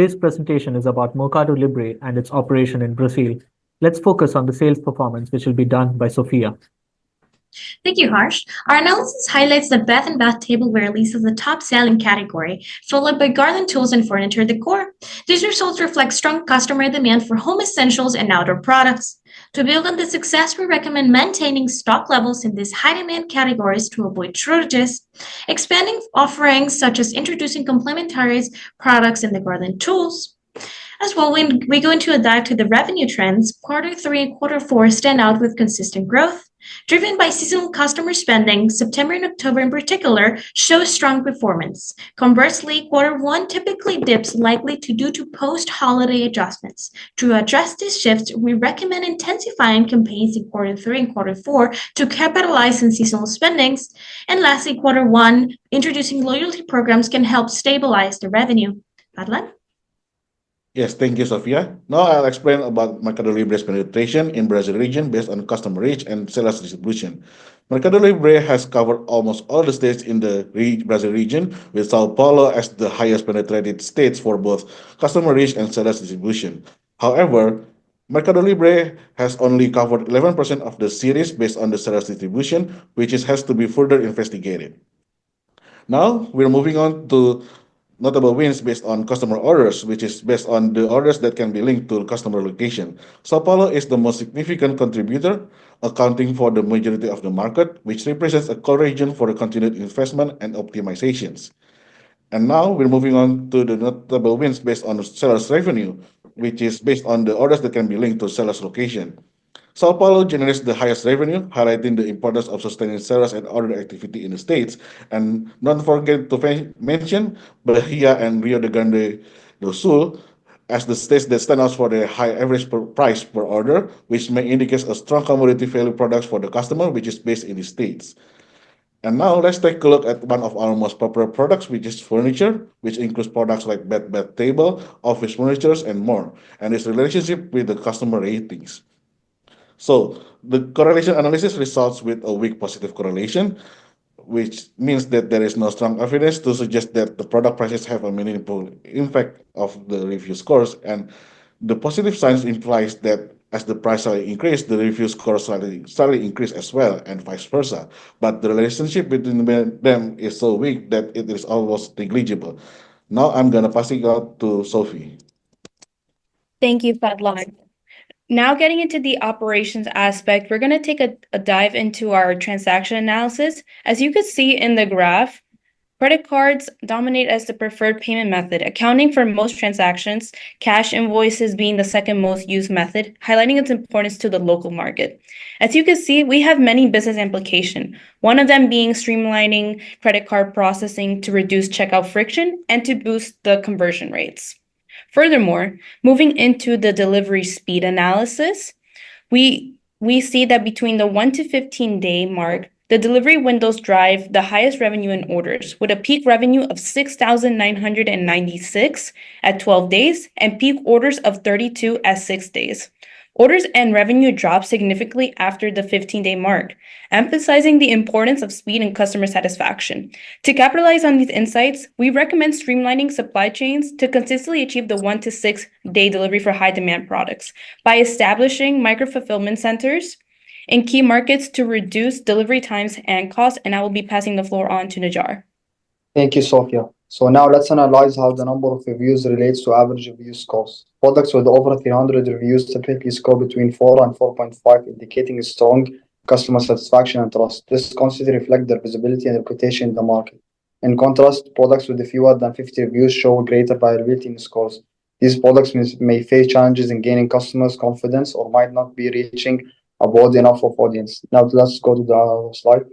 Today's presentation is about Mercado Libre and its operation in Brazil. Let's focus on the sales performance, which will be done by Sophia. Thank you, Harsh. Our analysis highlights that bath and bath tableware leads as the top selling category, followed by garden tools and furniture decor. These results reflect strong customer demand for home essentials and outdoor products. To build on this success, we recommend maintaining stock levels in these high demand categories to avoid shortages, expanding offerings such as introducing complementary products in the garden tools. As well, when we go into a dive to the revenue trends, quarter three and quarter four stand out with consistent growth. Driven by seasonal customer spending, September and October in particular show strong performance. Conversely, quarter one typically dips likely due to post-holiday adjustments. To address these shifts, we recommend intensifying campaigns in quarter three and quarter four to capitalize on seasonal spendings. And lastly, quarter one, introducing loyalty programs can help stabilize the revenue. Adlan? Yes, thank you, Sophia. Now I'll explain about Mercado Libre's penetration in Brazil region based on customer reach and sales distribution. Mercado Libre has covered almost all the states in the Brazil region, with Sao Paulo as the highest penetrated states for both customer reach and sales distribution. However, Mercado Libre has only covered 11% of the cities based on the sales distribution, which has to be further investigated. Now we're moving on to notable wins based on customer orders, which is based on the orders that can be linked to customer location. Sao Paulo is the most significant contributor, accounting for the majority of the market, which represents a core region for the continued investment and optimizations. And now we're moving on to the notable wins based on sales revenue, which is based on the orders that can be linked to sales location. Sao Paulo generates the highest revenue, highlighting the importance of sustaining sales and order activity in the states. And don't forget to mention Bahia and Rio de Grande do Sul as the states that stand out for their high average price per order, which may indicate a strong commodity value products for the customer, which is based in the states. And now let's take a look at one of our most popular products, which is furniture, which includes products like bed table, office furnitures, and more, and its relationship with the customer ratings. So the correlation analysis results with a weak positive correlation, which means that there is no strong evidence to suggest that the product prices have a meaningful impact of the review scores. And the positive signs implies that as the price slightly increase, the review score slightly increase as well, and vice versa. But the relationship between them is so weak that it is almost negligible. Now I'm gonna pass it out to Sophie. Thank you, Fadlan. Now getting into the operations aspect, we're going to take a dive into our transaction analysis. As you can see in the graph, credit cards dominate as the preferred payment method, accounting for most transactions, cash invoices being the second most used method, highlighting its importance to the local market. As you can see, we have many business implications, one of them being streamlining credit card processing to reduce checkout friction and to boost the conversion rates. Furthermore, moving into the delivery speed analysis, we see that between the 1 to 15 day mark, the delivery windows drive the highest revenue in orders, with a peak revenue of 6,996 at 12 days and peak orders of 32 at 6 days. Orders and revenue drop significantly after the 15-day mark, emphasizing the importance of speed and customer satisfaction. To capitalize on these insights, we recommend streamlining supply chains to consistently achieve the 1 to 6 day delivery for high demand products by establishing micro-fulfillment centers in key markets to reduce delivery times and costs. And I will be passing the floor on to Najar. Thank you, Sophia. So now let's analyze how the number of reviews relates to average review scores. Products with over 300 reviews typically score between 4 and 4.5, indicating strong customer satisfaction and trust. This constantly reflects their visibility and reputation in the market. In contrast, products with fewer than 50 reviews show greater variability in scores. These products may face challenges in gaining customers' confidence or might not be reaching a broad enough of audience. Now let's go to the slide.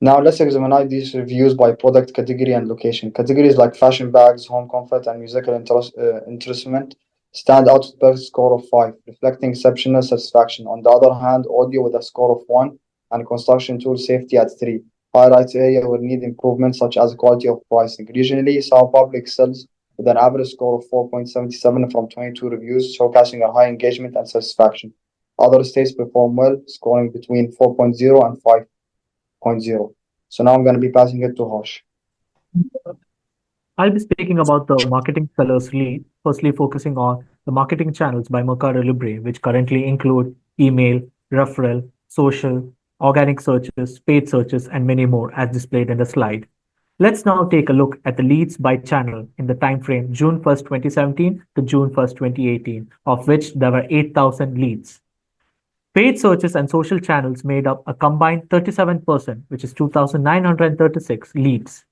Now let's examine these reviews by product category and location. Categories like fashion bags, home comfort, and musical instrument stand out with a score of 5, reflecting exceptional satisfaction. On the other hand, audio with a score of 1 and construction tool safety at 3 highlights area will need improvement, such as quality of pricing. Regionally, Sao Paulo excels with an average score of 4.77 from 22 reviews, showcasing a high engagement and satisfaction. Other states perform well, scoring between 4.0 and 5.0. So now I'm going to be passing it to Harsh. I'll be speaking about the marketing sellers lead, firstly focusing on the marketing channels by Mercado Libre, which currently include email, referral, social, organic searches, paid searches, and many more as displayed in the slide. Let's now take a look at the leads by channel in the time frame June 1st, 2017 to June 1st, 2018, of which there were 8,000 leads. Paid searches and social channels made up a combined 37%, which is 2,936 leads.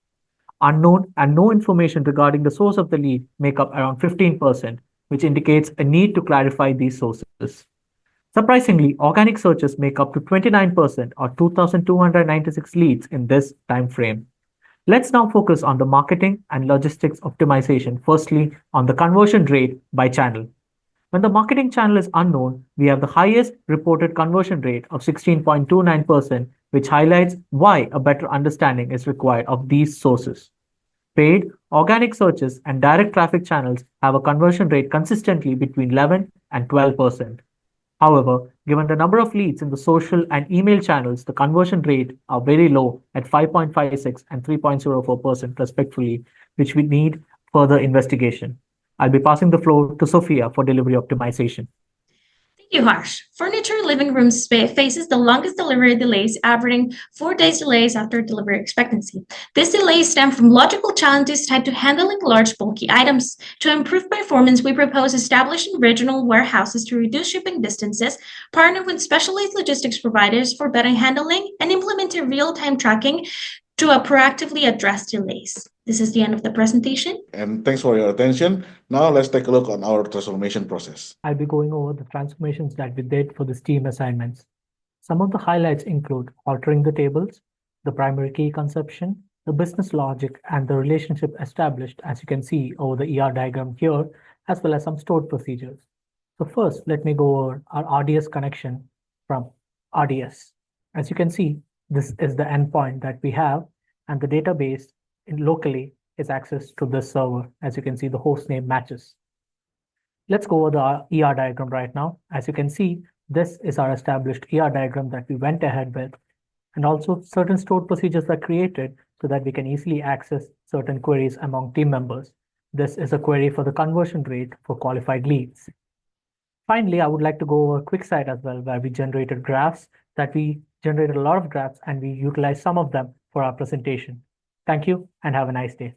Unknown and no information regarding the source of the lead make up around 15%, which indicates a need to clarify these sources. Surprisingly, organic searches make up to 29% or 2,296 leads in this time frame. Let's now focus on the marketing and logistics optimization, firstly on the conversion rate by channel. When the marketing channel is unknown, we have the highest reported conversion rate of 16.29%, which highlights why a better understanding is required of these sources. Paid, organic searches, and direct traffic channels have a conversion rate consistently between 11 and 12%. However, given the number of leads in the social and email channels, the conversion rate are very low at 5.56 and 3.04% respectively, which we need further investigation. I'll be passing the floor to Sophia for delivery optimization. Thank you, Harsh. Furniture living room faces the longest delivery delays, averaging 4 days delays after delivery expectancy. These delays stem from logical challenges tied to handling large, bulky items. To improve performance, we propose establishing regional warehouses to reduce shipping distances, partner with specialized logistics providers for better handling, and implementing real-time tracking to proactively address delays. This is the end of the presentation. And thanks for your attention. Now let's take a look on our transformation process. I'll be going over the transformations that we did for the team assignments. Some of the highlights include altering the tables, the primary key conception, the business logic, and the relationship established, as you can see over the ER diagram here, as well as some stored procedures. So first, let me go over our RDS connection from RDS. As you can see, this is the endpoint that we have, and the database locally is accessed to this server. As you can see, the host name matches. Let's go over the ER diagram right now. As you can see, this is our established ER diagram that we went ahead with, and also certain stored procedures are created so that we can easily access certain queries among team members. This is a query for the conversion rate for qualified leads. Finally, I would like to go over a quick site as well, where we generated graphs that we generated a lot of graphs and we utilized some of them for our presentation. Thank you and have a nice day.